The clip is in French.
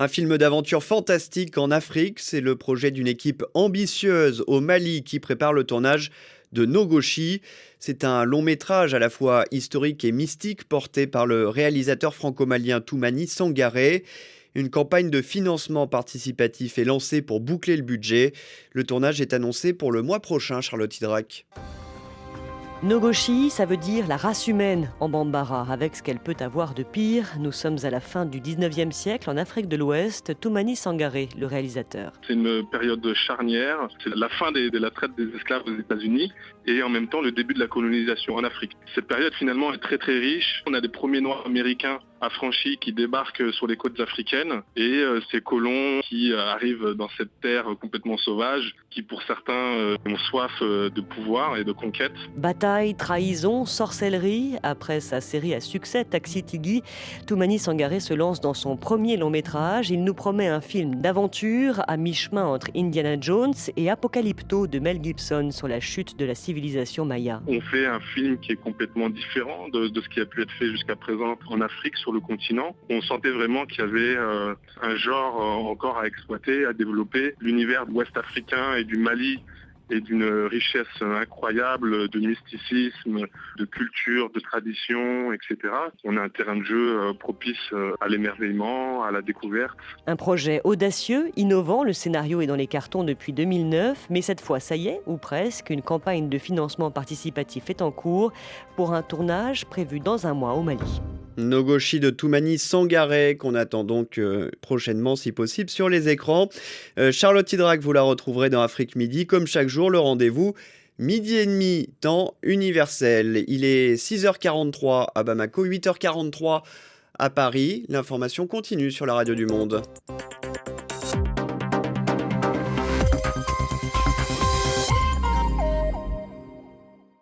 Un film d'aventure fantastique en Afrique, c'est le projet d'une équipe ambitieuse au Mali qui prépare le tournage de Nogochi. C'est un long métrage à la fois historique et mystique porté par le réalisateur franco-malien Toumani Sangaré. Une campagne de financement participatif est lancée pour boucler le budget. Le tournage est annoncé pour le mois prochain, Charlotte Hydrac. Nogochi, ça veut dire la race humaine en Bambara, avec ce qu'elle peut avoir de pire. Nous sommes à la fin du 19e siècle en Afrique de l'Ouest. Toumani Sangaré, le réalisateur. C'est une période charnière. C'est la fin de la traite des esclaves aux États-Unis et en même temps le début de la colonisation en Afrique. Cette période finalement est très très riche. On a des premiers Noirs américains affranchis qui débarquent sur les côtes africaines et ces colons qui arrivent dans cette terre complètement sauvage, qui pour certains ont soif de pouvoir et de conquête. Bataille, trahison, sorcellerie. Après sa série à succès Taxi Tigui, Toumani Sangaré se lance dans son premier long métrage. Il nous promet un film d'aventure à mi-chemin entre Indiana Jones et Apocalypto de Mel Gibson sur la chute de la civilisation maya. On fait un film qui est complètement différent de ce qui a pu être fait jusqu'à présent en Afrique, sur le continent. On sentait vraiment qu'il y avait un genre encore à exploiter, à développer. L'univers ouest-africain et du Mali est d'une richesse incroyable, de mysticisme, de culture, de tradition, etc. On a un terrain de jeu propice à l'émerveillement, à la découverte. Un projet audacieux, innovant. Le scénario est dans les cartons depuis 2009, mais cette fois, ça y est, ou presque, une campagne de financement participatif est en cours pour un tournage prévu dans un mois au Mali. Nogochi de Toumani Sangaré, qu'on attend donc prochainement, si possible, sur les écrans. Charlotte Hydrac, vous la retrouverez dans Afrique Midi, comme chaque jour, le rendez-vous 12h30, temps universel. Il est 6h43 à Bamako, 8h43 à Paris. L'information continue sur la Radio du Monde.